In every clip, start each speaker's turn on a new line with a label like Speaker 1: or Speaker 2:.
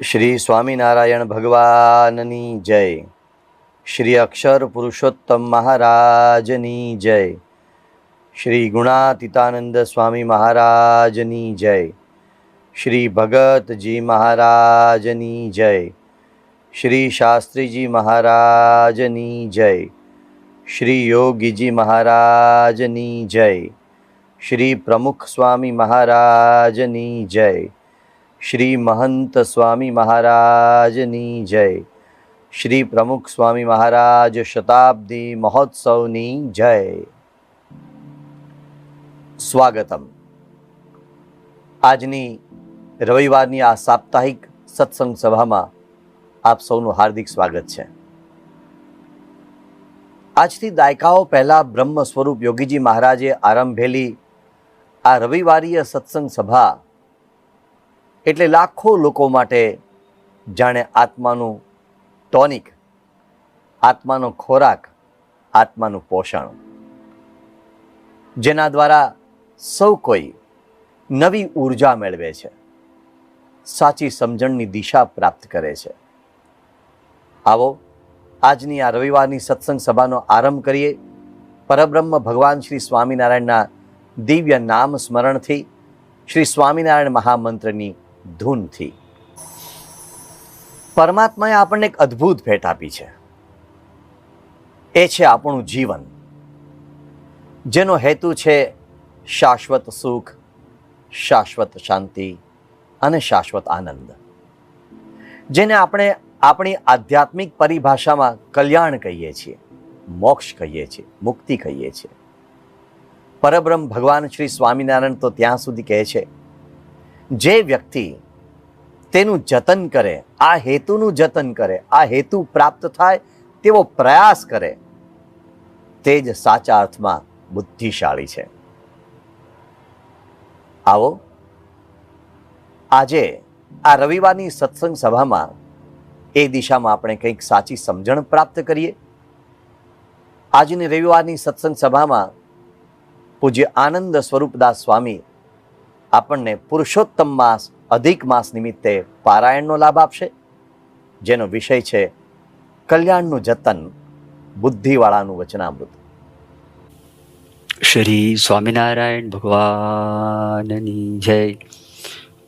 Speaker 1: શ્રી સ્વામિનારાયણ ભગવાનની જય. શ્રી અક્ષર પુરુષોત્તમ મહારાજની જય. શ્રી ગુણાતીતાનંદ સ્વામી મહારાજની જય. શ્રી ભગતજી મહારાજની જય. શ્રી શાસ્ત્રીજી મહારાજની જય. શ્રી યોગીજી મહારાજની જય. શ્રી પ્રમુખ સ્વામી મહારાજની જય. શ્રી મહંત સ્વામી મહારાજની જય. શ્રી પ્રમુખ સ્વામી મહારાજ શતાબ્દી મહોત્સવની જય. સ્વાગતમ. આજની રવિવારની આ સાપ્તાહિક સત્સંગ સભામાં આપ સૌનું હાર્દિક સ્વાગત છે. આજથી દાયકાઓ પહેલા બ્રહ્મ સ્વરૂપ યોગીજી મહારાજે આરંભેલી આ રવિવારીય સત્સંગ સભા એટલે લાખો લોકો માટે જાણે આત્માનું ટોનિક, આત્માનો ખોરાક, આત્માનું પોષણ, જેના દ્વારા સૌ કોઈ નવી ઉર્જા મેળવે છે, સાચી સમજણની દિશા પ્રાપ્ત કરે છે. આવો આજની આ રવિવારની સત્સંગ સભાનો આરંભ કરીએ પરબ્રહ્મ ભગવાન શ્રી સ્વામિનારાયણના દિવ્ય નામ સ્મરણથી, શ્રી સ્વામિનારાયણ મહામંત્રની ધૂનથી. પરમાત્માએ આપણને એક અદ્ભુત ભેટ આપી છે. એ છે આપણું જીવન, જેનો હેતુ છે શાશ્વત સુખ, શાશ્વત શાંતિ અને શાશ્વત આનંદ, જેને આપણે આપણી આધ્યાત્મિક પરિભાષામાં કલ્યાણ કહીએ છીએ, મોક્ષ કહીએ છીએ, મુક્તિ કહીએ છીએ. પરબ્રહ્મ ભગવાન શ્રી સ્વામિનારાયણ તો ત્યાં સુધી કહે છે, જે વ્યક્તિ તેનું જતન કરે, આ હેતુનું જતન કરે, આ હેતુ પ્રાપ્ત થાય તેવો પ્રયાસ કરે, તે જ સાચા અર્થમાં બુદ્ધિશાળી છે. આવો આજે આ રવિવારની સત્સંગ સભામાં એ દિશામાં આપણે કંઈક સાચી સમજણ પ્રાપ્ત કરીએ. આજની રવિવારની સત્સંગ સભામાં પૂજ્ય આનંદ સ્વરૂપદાસ સ્વામી આપણને પુરુષોત્તમ માસ, અધિક માસ નિમિત્તે પારાયણનો લાભ આપશે, જેનો વિષય છે કલ્યાણનું જતન, બુદ્ધિવાળાનું વચનામૃત.
Speaker 2: શ્રી સ્વામિનારાયણ ભગવાનની જય.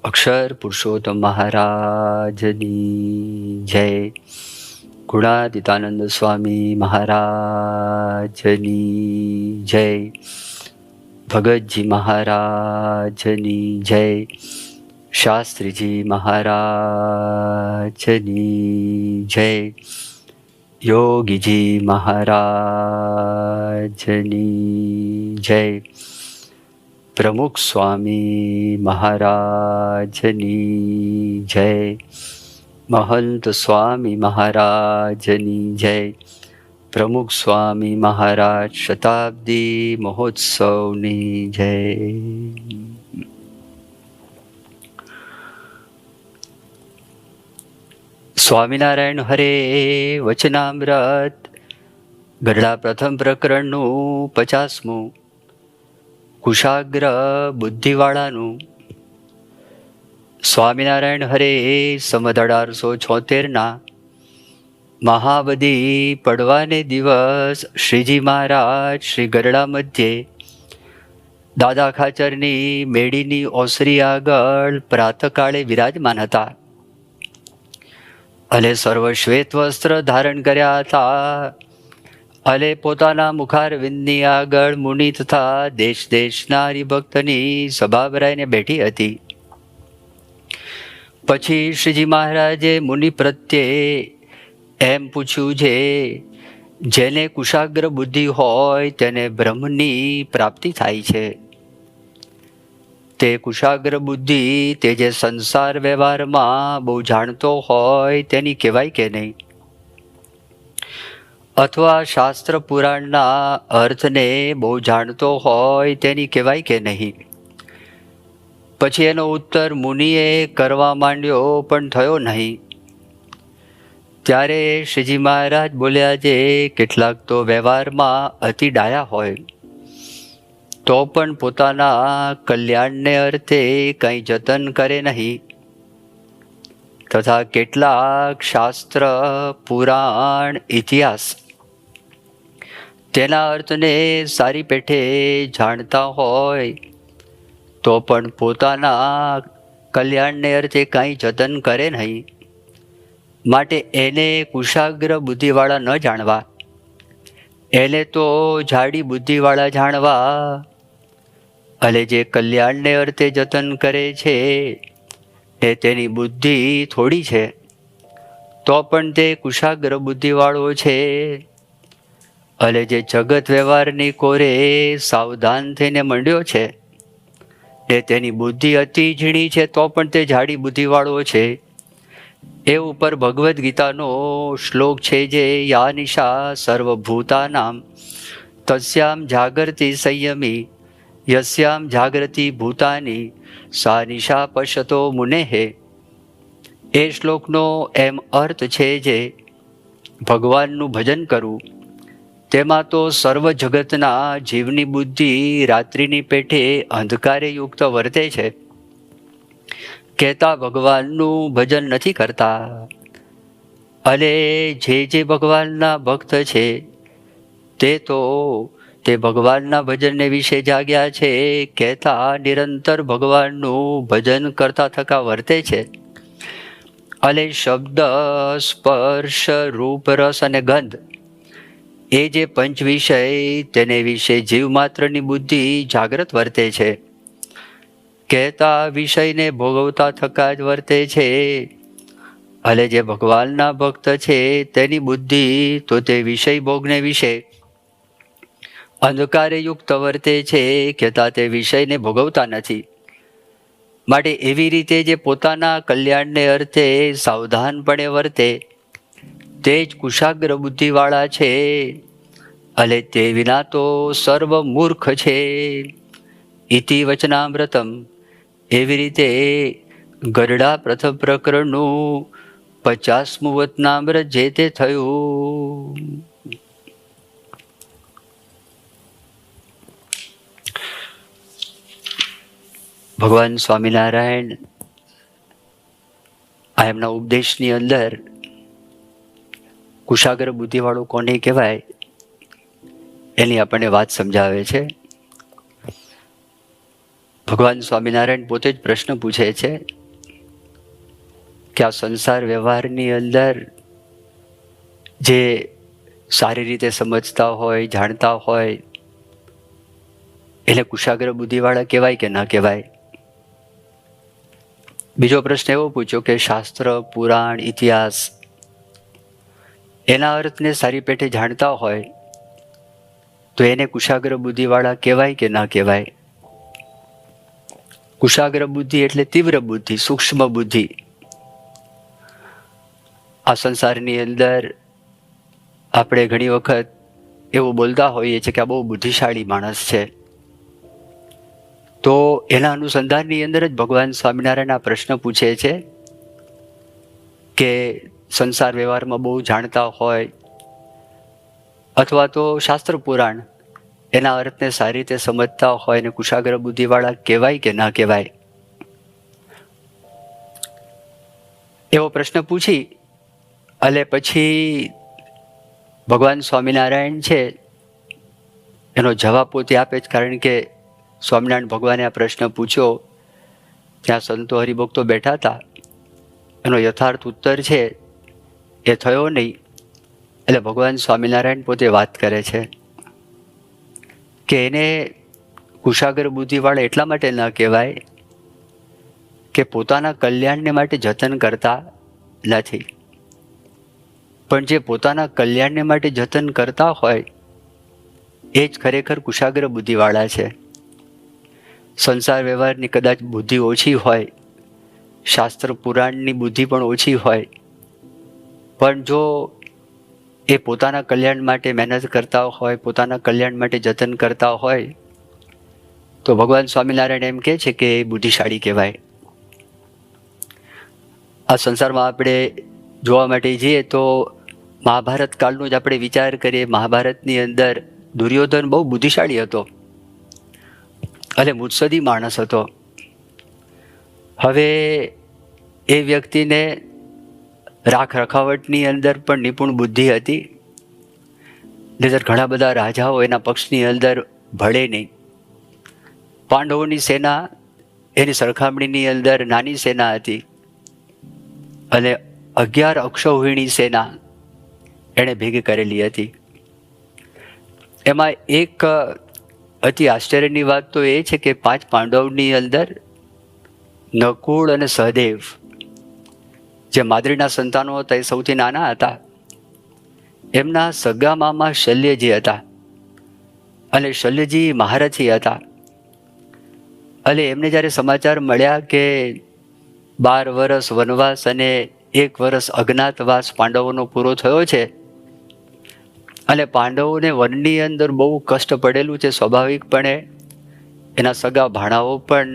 Speaker 2: અક્ષર પુરુષોત્તમ મહારાજની જય. ગુણાતીતાનંદ સ્વામી મહારાજની જય. ભગતજી મહારાજની જય. શાસ્ત્રીજી મહારાજની જય. યોગીજી મહારાજની જય. પ્રમુખ સ્વામી મહારાજની જય. મહંત સ્વામી મહારાજની જય. પ્રમુખ સ્વામી મહારાજ શતાબ્દી મહોત્સવની જય. સ્વામિનારાયણ હરે વચનામૃત ગરડા પ્રથમ પ્રકરણનું 50મું. કુશાગ્ર બુદ્ધિવાળાનું. સ્વામિનારાયણ હરે સંવત 1876 મહાબદી પડવાને દિવસ શ્રીજી મહારાજ શ્રી ગરડા મધ્યે દાદા ખાચરની મેડીની ઓસરી આગળ પ્રાતકાળે વિરાજમાન હતા અને સર્વ શ્વેત વસ્ત્ર ધારણ કર્યા હતા અને પોતાના મુખારવિંદની આગળ મુનિ તથા દેશ દેશના હરિભક્તની સભા ભરાઈને બેઠી હતી. પછી શ્રીજી મહારાજે મુનિ પ્રત્યે એમ પૂછ્યું છે, જેને કુશાગ્ર બુદ્ધિ હોય તેને બ્રહ્મની પ્રાપ્તિ થાય છે. તે કુશાગ્ર બુદ્ધિ, તે જે સંસાર વ્યવહારમાં બહુ જાણતો હોય તેની કહેવાય કે નહીં, અથવા શાસ્ત્ર પુરાણના અર્થને બહુ જાણતો હોય તેની કહેવાય કે નહીં. પછી એનો ઉત્તર મુનિએ કરવા માંડ્યો પણ થયો નહીં. ત્યારે શ્રીજી મહારાજ બોલ્યા છે, કેટલાક તો વ્યવહારમાં અતિ ડાયા હોય તો પણ પોતાના કલ્યાણને અર્થે કંઈ જતન કરે નહીં, તથા કેટલાક શાસ્ત્ર, પુરાણ, ઇતિહાસ તેના અર્થને સારી પેઠે જાણતા હોય તો પણ પોતાના કલ્યાણને અર્થે કાંઈ જતન કરે નહીં. માટે એને કુશાગ્ર બુદ્ધિવાળા ન જાણવા, એને તો જાડી બુદ્ધિવાળા જાણવા. અને જે કલ્યાણને અર્થે જતન કરે છે ને તેની બુદ્ધિ થોડી છે તો પણ તે કુશાગ્ર બુદ્ધિવાળો છે. અને જે જગત વ્યવહારની કોરે સાવધાન થઈને મંડ્યો છે ને તેની બુદ્ધિ અતિ ઝીણી છે તો પણ તે જાડી બુદ્ધિવાળો છે. એ ઉપર ભગવદ્ ગીતાનો શ્લોક છે જે યા નિશા સર્વભૂતાનામ તસ્યામ જાગૃતિ સંયમી યસ્યામ જાગૃતિ ભૂતાની સા નિશા પશ્યતો મુનેહે. એ શ્લોકનો એમ અર્થ છે જે ભગવાનનું ભજન કરવું તેમાં તો સર્વ જગતના જીવની બુદ્ધિ રાત્રિની પેઠે અંધકારે યુક્ત વર્તે છે. કહેતા ભગવાનનું ભજન નથી કરતા. અને જે ભગવાનના ભક્ત છે તે ભગવાનના ભજનને વિશે જાગ્યા છે, કહેતા નિરંતર ભગવાનનું ભજન કરતા થકા વર્તે છે. અને શબ્દ, સ્પર્શ, રૂપ, રસ અને ગંધ એ જે પંચ વિષય તેને વિશે જીવ માત્રની બુદ્ધિ જાગ્રત વર્તે છે. કહેતા વિષયને ભોગવતા થકા જ વર્તે છે. અને જે ભગવાનના ભક્ત છે તેની બુદ્ધિ તો તે વિષય ભોગને વિશે અંધકારે યુક્ત વર્તે છે, કહેતા તે વિષયને ભોગવતા નથી. માટે એવી રીતે જે પોતાના કલ્યાણને અર્થે સાવધાનપણે વર્તે તે જ કુશાગ્ર બુદ્ધિવાળા છે. અને તે વિના તો સર્વ મૂર્ખ છે. ઇતિ વચનામૃતમ. એવી રીતે ગરડા પ્રથમ પ્રકરણનું 50મું વચનામૃત જે તે થયું. ભગવાન સ્વામિનારાયણ આ એમના ઉપદેશની અંદર કુશાગ્ર બુદ્ધિવાળું કોને કહેવાય એની આપણને વાત સમજાવે છે. ભગવાન સ્વામિનારાયણ પોતે જ પ્રશ્ન પૂછે છે કે આ સંસાર વ્યવહારની અંદર જે સારી રીતે સમજતા હોય, જાણતા હોય એને કુશાગ્ર બુદ્ધિવાળા કહેવાય કે ન કહેવાય. બીજો પ્રશ્ન એવો પૂછ્યો કે શાસ્ત્ર, પુરાણ, ઇતિહાસ એના અર્થને સારી પેઠે જાણતા હોય તો એને કુશાગ્ર બુદ્ધિવાળા કહેવાય કે ન કહેવાય. કુશાગ્ર બુદ્ધિ એટલે તીવ્ર બુદ્ધિ, સૂક્ષ્મ બુદ્ધિ. આ સંસારની અંદર આપણે ઘણી વખત એવું બોલતા હોઈએ છીએ કે આ બહુ બુદ્ધિશાળી માણસ છે. તો એના અનુસંધાનની અંદર જ ભગવાન સ્વામિનારાયણ આ પ્રશ્ન પૂછે છે કે સંસાર વ્યવહારમાં બહુ જાણતા હોય અથવા તો શાસ્ત્ર પુરાણ એના અર્થને સારી રીતે સમજતા હોય ને કુશાગ્ર બુદ્ધિવાળા કહેવાય કે ના કહેવાય. એવો પ્રશ્ન પૂછી અને પછી ભગવાન સ્વામિનારાયણ છે એનો જવાબ પોતે આપે જ. કારણ કે સ્વામિનારાયણ ભગવાને આ પ્રશ્ન પૂછ્યો ત્યાં સંતો હરિભક્તો બેઠા હતા. એનો યથાર્થ ઉત્તર છે એ થયો નહીં. એટલે ભગવાન સ્વામિનારાયણ પોતે વાત કરે છે કે એને કુશાગ્ર બુદ્ધિવાળા એટલા માટે ન કહેવાય કે પોતાના કલ્યાણને માટે જતન કરતા નથી. પણ જે પોતાના કલ્યાણને માટે જતન કરતા હોય એ જ ખરેખર કુશાગ્ર બુદ્ધિવાળા છે. સંસાર વ્યવહારની કદાચ બુદ્ધિ ઓછી હોય, શાસ્ત્ર પુરાણની બુદ્ધિ પણ ઓછી હોય, પણ જો એ પોતાના કલ્યાણ માટે મહેનત કરતા હોય, પોતાના કલ્યાણ માટે જતન કરતા હોય તો ભગવાન સ્વામિનારાયણ એમ કહે છે કે એ બુદ્ધિશાળી કહેવાય. આ સંસારમાં આપણે જોવા માટે જઈએ તો મહાભારત કાળનો જ આપણે વિચાર કરીએ. મહાભારતની અંદર દુર્યોધન બહુ બુદ્ધિશાળી હતો અને મુત્સદી માણસ હતો. હવે એ વ્યક્તિને રાખ રખાવટની અંદર પણ નિપુણ બુદ્ધિ હતી. નહીંતર ઘણા બધા રાજાઓ એના પક્ષની અંદર ભળે નહીં. પાંડવોની સેના એની સરખામણીની અંદર નાની સેના હતી અને 11 અક્ષૌહિણી સેના એણે ભેગી કરેલી હતી. એમાં એક અતિ આશ્ચર્યની વાત તો એ છે કે 5 પાંડવની અંદર નકુળ અને સહદેવ જે માદ્રીના સંતાનો હતા એ સૌથી નાના હતા. એમના સગા મામા શલ્યજી હતા અને શલ્યજી મહારથી હતા. અને એમને જ્યારે સમાચાર મળ્યા કે 12 વર્ષ વનવાસ અને 1 વર્ષ અજ્ઞાતવાસ પાંડવોનો પૂરો થયો છે અને પાંડવોને વનની અંદર બહુ કષ્ટ પડેલું છે, સ્વાભાવિકપણે એના સગા ભાણાઓ પણ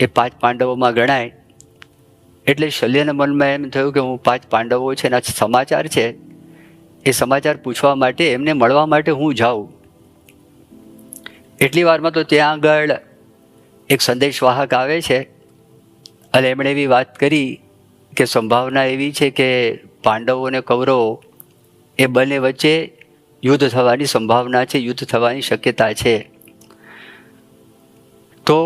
Speaker 2: એ 5 પાંડવોમાં ગણાય. એટલે શલ્યના મનમાં એમ થયું કે હું 5 પાંડવો છે એના સમાચાર છે, એ સમાચાર પૂછવા માટે એમને મળવા માટે હું જાઉં. એટલી વારમાં તો ત્યાં આગળ એક સંદેશવાહક આવે છે અને એમણે એવી વાત કરી કે સંભાવના એવી છે કે પાંડવો અને કૌરવો એ બંને વચ્ચે યુદ્ધ થવાની સંભાવના છે, યુદ્ધ થવાની શક્યતા છે. તો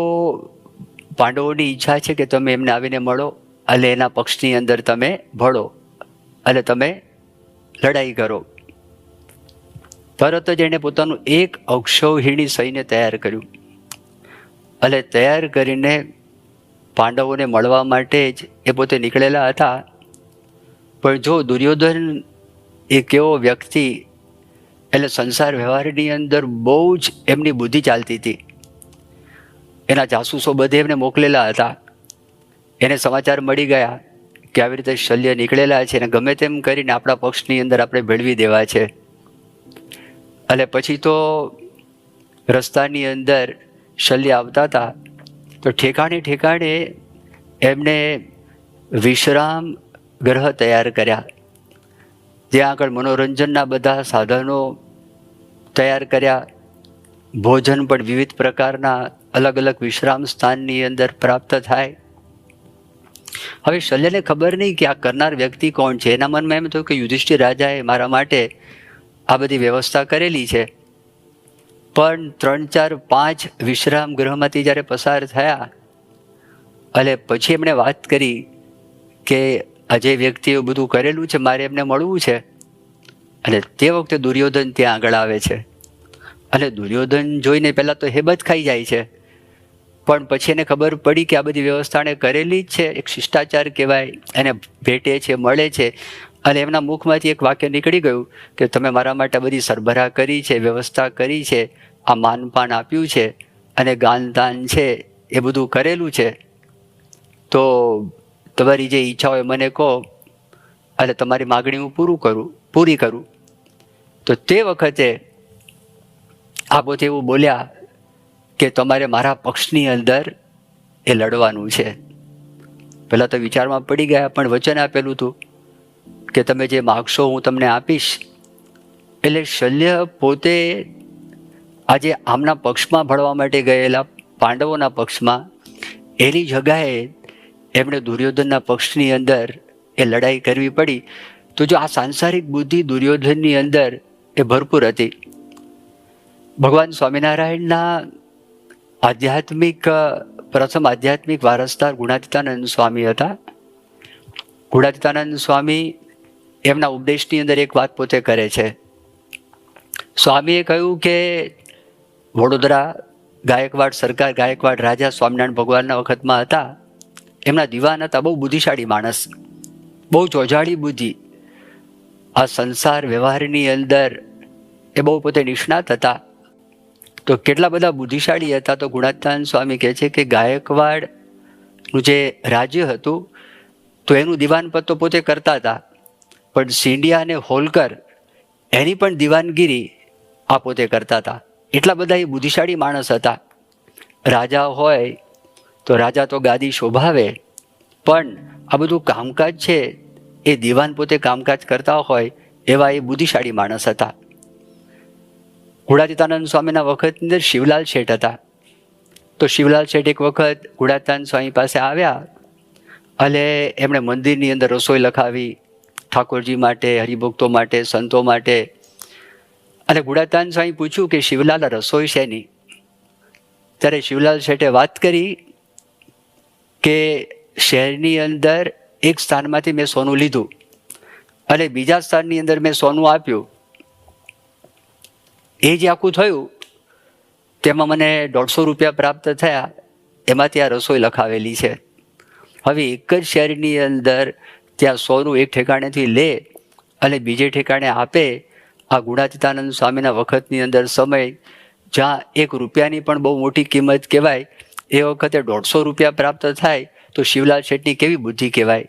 Speaker 2: પાંડવોની ઈચ્છા છે કે તમે એમને આવીને મળો અને એના પક્ષની અંદર તમે ભળો અને તમે લડાઈ કરો. તરત જ એણે પોતાનું એક અક્ષૌહિણી સૈન્ય તૈયાર કર્યું અને તૈયાર કરીને પાંડવોને મળવા માટે જ એ પોતે નીકળેલા હતા. પણ જો દુર્યોધન એક એવો વ્યક્તિ, એટલે સંસાર વ્યવહારની અંદર બહુ જ એમની બુદ્ધિ ચાલતી હતી. એના જાસૂસો બધે એમને મોકલેલા હતા. એને સમાચાર મળી ગયા કે આવી રીતે શલ્ય નીકળેલા છે અને ગમે તેમ કરીને આપણા પક્ષની અંદર આપણે ભેળવી દેવા છે. અને પછી તો રસ્તાની અંદર શલ્ય આવતા હતા તો ઠેકાણે ઠેકાણે એમને વિશ્રામ ગ્રહ તૈયાર કર્યા, જ્યાં આગળ મનોરંજનના બધા સાધનો તૈયાર કર્યા. ભોજન પણ વિવિધ પ્રકારના અલગ અલગ વિશ્રામ સ્થાનની અંદર પ્રાપ્ત થાય. હવે શલ્યને ખબર નહીં કે આ કરનાર વ્યક્તિ કોણ છે. એના મનમાં એમ થયું કે યુધિષ્ઠિર રાજાએ મારા માટે આ બધી વ્યવસ્થા કરેલી છે. પણ 3, 4, 5 વિશ્રામ ગૃહમાંથી જ્યારે પસાર થયા અને પછી એમણે વાત કરી કે આ જે વ્યક્તિએ બધું કરેલું છે મારે એમને મળવું છે. અને તે વખતે દુર્યોધન ત્યાં આગળ આવે છે અને દુર્યોધન જોઈને પહેલાં તો હેબત ખાઈ જાય છે, પણ પછી એને ખબર પડી કે આ બધી વ્યવસ્થા એને કરેલી જ છે. એક શિષ્ટાચાર કહેવાય, એને ભેટે છે, મળે છે. અને એમના મુખમાંથી એક વાક્ય નીકળી ગયું કે તમે મારા માટે બધી સરભરા કરી છે, વ્યવસ્થા કરી છે, આ માનપાન આપ્યું છે અને ગાનદાન છે એ બધું કરેલું છે. તો તમારી જે ઈચ્છા હોય મને કહો અને તમારી માગણી હું પૂરી કરું. તો તે વખતે આ પોતે એવું બોલ્યા કે તમારે મારા પક્ષની અંદર એ લડવાનું છે. પહેલાં તો વિચારમાં પડી ગયા, પણ વચન આપેલું હતું કે તમે જે માગશો હું તમને આપીશ. એટલે શલ્ય પોતે આજે આમના પક્ષમાં ભળવા માટે ગયેલા પાંડવોના પક્ષમાં, એની જગાએ એમણે દુર્યોધનના પક્ષની અંદર એ લડાઈ કરવી પડી. તો જો આ સાંસારિક બુદ્ધિ દુર્યોધનની અંદર એ ભરપૂર હતી. ભગવાન સ્વામિનારાયણના પ્રથમ આધ્યાત્મિક વારસદાર ગુણાતીતાનંદ સ્વામી હતા. ગુણાતીતાનંદ સ્વામી એમના ઉપદેશની અંદર એક વાત પોતે કરે છે. સ્વામીએ કહ્યું કે વડોદરા ગાયકવાડ રાજા સ્વામિનારાયણ ભગવાનના વખતમાં હતા. એમના દિવાન હતા, બહુ બુદ્ધિશાળી માણસ, બહુ ચોજાળી બુદ્ધિ. આ સંસાર વ્યવહારની અંદર એ બહુ પોતે નિષ્ણાત હતા. તો કેટલા બધા બુદ્ધિશાળી હતા. તો ગુણાતીતાનંદ સ્વામી કહે છે કે ગાયકવાડનું જે રાજ્ય હતું તો એનું દિવાનપદ તો પોતે કરતા હતા, પણ સિંધિયા અને હોલકર એની પણ દિવાનગીરી આ પોતે કરતા હતા. એટલા બધા એ બુદ્ધિશાળી માણસ હતા. રાજા હોય તો રાજા તો ગાદી શોભાવે, પણ આ બધું કામકાજ છે એ દિવાન પોતે કામકાજ કરતા હોય એવા એ બુદ્ધિશાળી માણસ હતા. ગુણાતીતાનંદ સ્વામીના વખતની અંદર શિવલાલ શેઠ હતા. તો શિવલાલ શેઠ એક વખત ગુણાતીતાનંદ સ્વામી પાસે આવ્યા અને એમણે મંદિરની અંદર રસોઈ લખાવી, ઠાકોરજી માટે, હરિભક્તો માટે, સંતો માટે. અને ગુડાતાન સ્વામી પૂછ્યું કે શિવલાલ રસોઈ શેની? ત્યારે શિવલાલ શેઠે વાત કરી કે શહેરની અંદર એક સ્થાનમાંથી મેં સોનું લીધું અને બીજા સ્થાનની અંદર મેં સોનું આપ્યું. એ જે આખું થયું તેમાં મને 150 રૂપિયા પ્રાપ્ત થયા, એમાંથી આ રસોઈ લખાવેલી છે. હવે એક જ શહેરની અંદર ત્યાં સોનું એક ઠેકાણેથી લે અને બીજે ઠેકાણે આપે. આ ગુણાતીતાનંદ સ્વામીના વખતની અંદર સમય જ્યાં 1 રૂપિયાની પણ બહુ મોટી કિંમત કહેવાય, એ વખતે 150 રૂપિયા પ્રાપ્ત થાય તો શિવલાલ શેઠની કેવી બુદ્ધિ કહેવાય.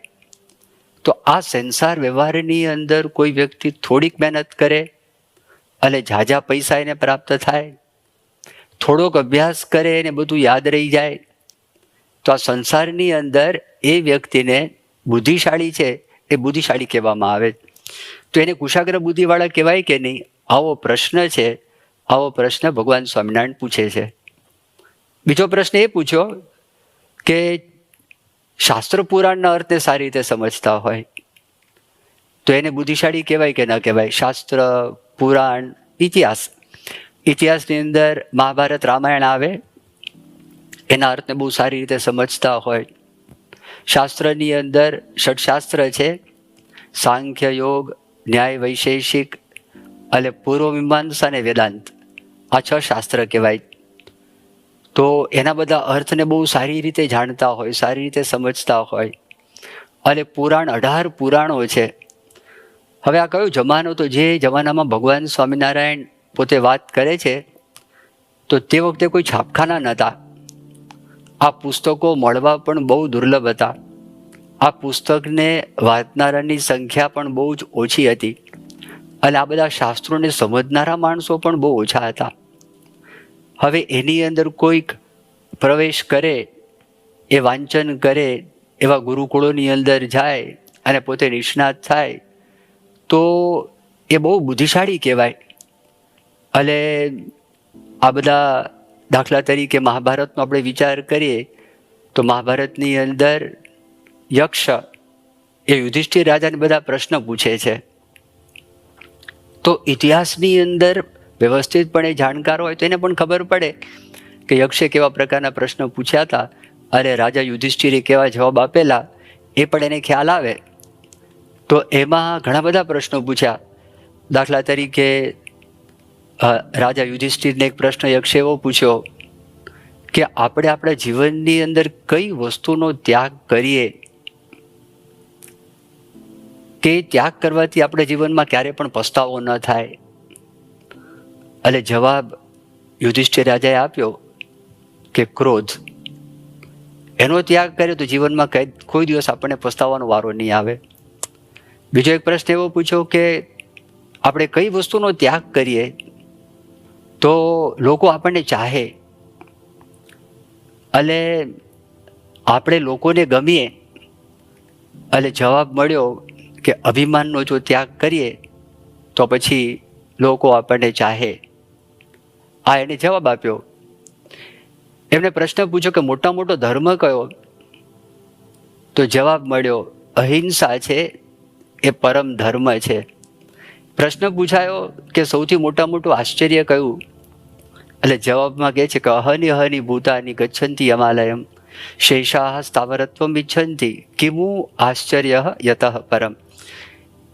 Speaker 2: તો આ સંસાર વ્યવહારની અંદર કોઈ વ્યક્તિ થોડીક મહેનત કરે અને ઝાઝા પૈસા એને પ્રાપ્ત થાય, થોડોક અભ્યાસ કરે અને બધું યાદ રહી જાય, તો આ સંસારની અંદર એ વ્યક્તિને બુદ્ધિશાળી છે એ બુદ્ધિશાળી કહેવામાં આવે. તો એને કુશાગ્ર બુદ્ધિવાળા કહેવાય કે નહીં? આવો પ્રશ્ન છે. આવો પ્રશ્ન ભગવાન સ્વામિનારાયણ પૂછે છે. બીજો પ્રશ્ન એ પૂછ્યો કે શાસ્ત્ર પુરાણના અર્થને સારી રીતે સમજતા હોય તો એને બુદ્ધિશાળી કહેવાય કે ન કહેવાય? શાસ્ત્ર, પુરાણ, ઇતિહાસની અંદર મહાભારત, રામાયણ આવે, એના અર્થને બહુ સારી રીતે સમજતા હોય. શાસ્ત્રની અંદર ષટશાસ્ત્ર છે, સાંખ્ય, યોગ, ન્યાય, વૈશેષિક અને પૂર્વ મીમાંસા અને વેદાંત. આ 6 શાસ્ત્ર કહેવાય. તો એના બધા અર્થને બહુ સારી રીતે જાણતા હોય, સારી રીતે સમજતા હોય. અને પુરાણ 18 પુરાણો છે. હવે આ કયો જમાનો? તો જે જમાનામાં ભગવાન સ્વામિનારાયણ પોતે વાત કરે છે તો તે વખતે કોઈ છાપખાના નહોતા. આ પુસ્તકો મળવા પણ બહુ દુર્લભ હતા. આ પુસ્તકને વાંચનારાની સંખ્યા પણ બહુ જ ઓછી હતી અને આ બધા શાસ્ત્રોને સમજનારા માણસો પણ બહુ ઓછા હતા. હવે એની અંદર કોઈક પ્રવેશ કરે, એ વાંચન કરે, એવા ગુરુકુળોની અંદર જાય અને પોતે નિષ્ણાત થાય તો એ બહુ બુદ્ધિશાળી કહેવાય. અને આ બધા દાખલા તરીકે મહાભારતનો આપણે વિચાર કરીએ તો મહાભારતની અંદર યક્ષ એ યુધિષ્ઠિર રાજાને બધા પ્રશ્ન પૂછે છે. તો ઇતિહાસની અંદર વ્યવસ્થિતપણે જાણકાર હોય તો એને પણ ખબર પડે કે યક્ષે કેવા પ્રકારના પ્રશ્ન પૂછ્યા હતા અને રાજા યુધિષ્ઠિરે કેવા જવાબ આપેલા, એ પણ એને ખ્યાલ આવે. તો એમાં ઘણા બધા પ્રશ્નો પૂછ્યા. દાખલા તરીકે રાજા યુધિષ્ઠિરને એક પ્રશ્ન યક્ષે એવો પૂછ્યો કે આપણે આપણા જીવનની અંદર કઈ વસ્તુનો ત્યાગ કરીએ કે ત્યાગ કરવાથી આપણા જીવનમાં ક્યારે પણ પસ્તાવો ન થાય. અને જવાબ યુધિષ્ઠિર રાજાએ આપ્યો કે ક્રોધ. એનો ત્યાગ કરે તો જીવનમાં કોઈ દિવસ આપણને પસ્તાવાનો વારો નહીં આવે. બીજો એક પ્રશ્ન એવો પૂછ્યો કે આપણે કઈ વસ્તુનો ત્યાગ કરીએ તો લોકો આપણને ચાહે અને આપણે લોકોને ગમીએ. અને જવાબ મળ્યો કે અભિમાનનો જો ત્યાગ કરીએ તો પછી લોકો આપણને ચાહે. આ એને જવાબ આપ્યો. એમને પ્રશ્ન પૂછ્યો કે મોટા મોટો ધર્મ કયો? તો જવાબ મળ્યો અહિંસા છે એ પરમ ધર્મ છે. પ્રશ્ન પૂછાયો કે સૌથી મોટું આશ્ચર્ય કયું? એટલે જવાબમાં કહે છે કે અહનિ અહનિ ભૂતાની ગચ્છન્તિ યમાલયમ શેષાહ સ્થાવરત્વમ ઇચ્છન્તિ કિમુ આશ્ચર્ય યતઃ પરમ.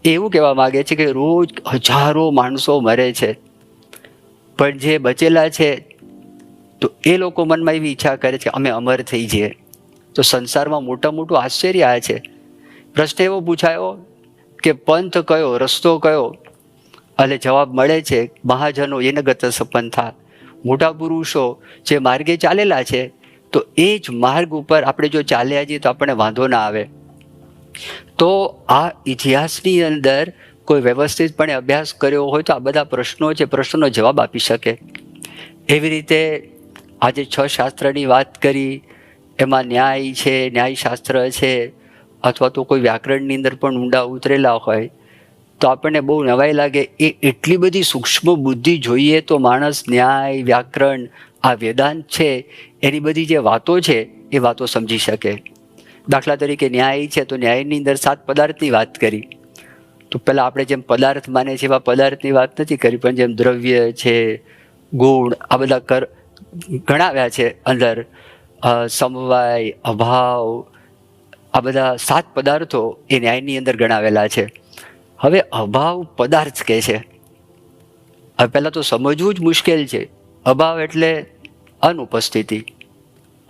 Speaker 2: એવું કહેવા માગે છે કે રોજ હજારો માણસો મરે છે, પણ જે બચેલા છે તો એ લોકો મનમાં એવી ઈચ્છા કરે છે અમે અમર થઈ જઈએ. તો સંસારમાં મોટું આશ્ચર્ય આ છે. પ્રશ્ન એવો પૂછાયો કે પંથ કયો, રસ્તો કયો? અને જવાબ મળે છે મહાજનો એને ગત સપંથા. મોટા પુરુષો જે માર્ગે ચાલેલા છે તો એ જ માર્ગ ઉપર આપણે જો ચાલ્યા જઈએ તો આપણને વાંધો ના આવે. તો આ ઇતિહાસની અંદર કોઈ વ્યવસ્થિતપણે અભ્યાસ કર્યો હોય તો આ બધા પ્રશ્નો છે, પ્રશ્નોનો જવાબ આપી શકે. એવી રીતે આજે 6 શાસ્ત્રની વાત કરી, એમાં ન્યાય છે, ન્યાયશાસ્ત્ર છે, અથવા તો કોઈ વ્યાકરણની અંદર પણ ઊંડા ઉતરેલા હોય તો આપણને બહુ નવાઈ લાગે. એ એટલી બધી સૂક્ષ્મ બુદ્ધિ જોઈએ તો માણસ ન્યાય, વ્યાકરણ, આ વેદાંત છે એની બધી જે વાતો છે એ વાતો સમજી શકે. દાખલા તરીકે ન્યાય છે તો ન્યાયની અંદર 7 પદાર્થની વાત કરી. તો પહેલાં આપણે જેમ પદાર્થ માને છે એવા પદાર્થની વાત નથી કરી, પણ જેમ દ્રવ્ય છે, ગુણ, આ બધા ગણાવ્યા છે અંદર, સમવાય, અભાવ, આ બધા 7 પદાર્થો એ ન્યાયની અંદર ગણાવેલા છે. હવે અભાવ પદાર્થ કહે છે. હવે પહેલાં તો સમજવું જ મુશ્કેલ છે. અભાવ એટલે અનુપસ્થિતિ,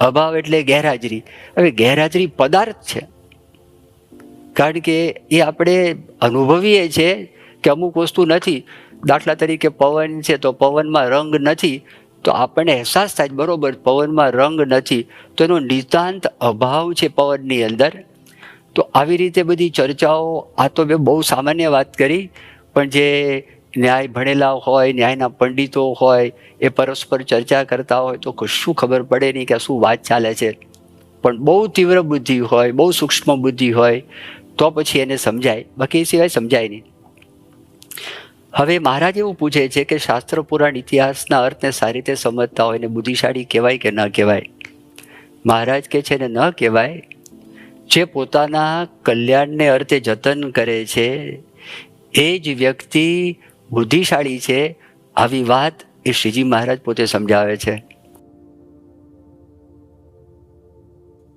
Speaker 2: અભાવ એટલે ગેરહાજરી. હવે ગેરહાજરી પદાર્થ છે, કારણ કે એ આપણે અનુભવીએ છીએ કે અમુક વસ્તુ નથી. દાખલા તરીકે પવન છે તો પવનમાં રંગ નથી, તો આપણને અહેસાસ થાય બરોબર પવનમાં રંગ નથી, તો એનો નિતાંત અભાવ છે પવનની અંદર. તો આવી રીતે બધી ચર્ચાઓ, આ તો મેં બહુ સામાન્ય વાત કરી, પણ જે ન્યાય ભણેલા હોય, ન્યાયના પંડિતો હોય, એ પરસ્પર ચર્ચા કરતા હોય તો કશું ખબર પડે નહીં કે શું વાત ચાલે છે. પણ બહુ તીવ્ર બુદ્ધિ હોય, બહુ સૂક્ષ્મ બુદ્ધિ હોય તો પછી એને સમજાય, બાકી એ સિવાય સમજાય નહીં. હવે મહારાજ એવું પૂછે છે કે શાસ્ત્ર પુરાણ ઇતિહાસના અર્થને સારી રીતે સમજતા હોય ને બુદ્ધિશાળી કહેવાય કે ન કહેવાય? મહારાજ કહે છે ને ન કહેવાય. જે પોતાના કલ્યાણને અર્થે જતન કરે છે એ જ વ્યક્તિ બુદ્ધિશાળી છે. આવી વાત એ શ્રીજી મહારાજ પોતે સમજાવે છે.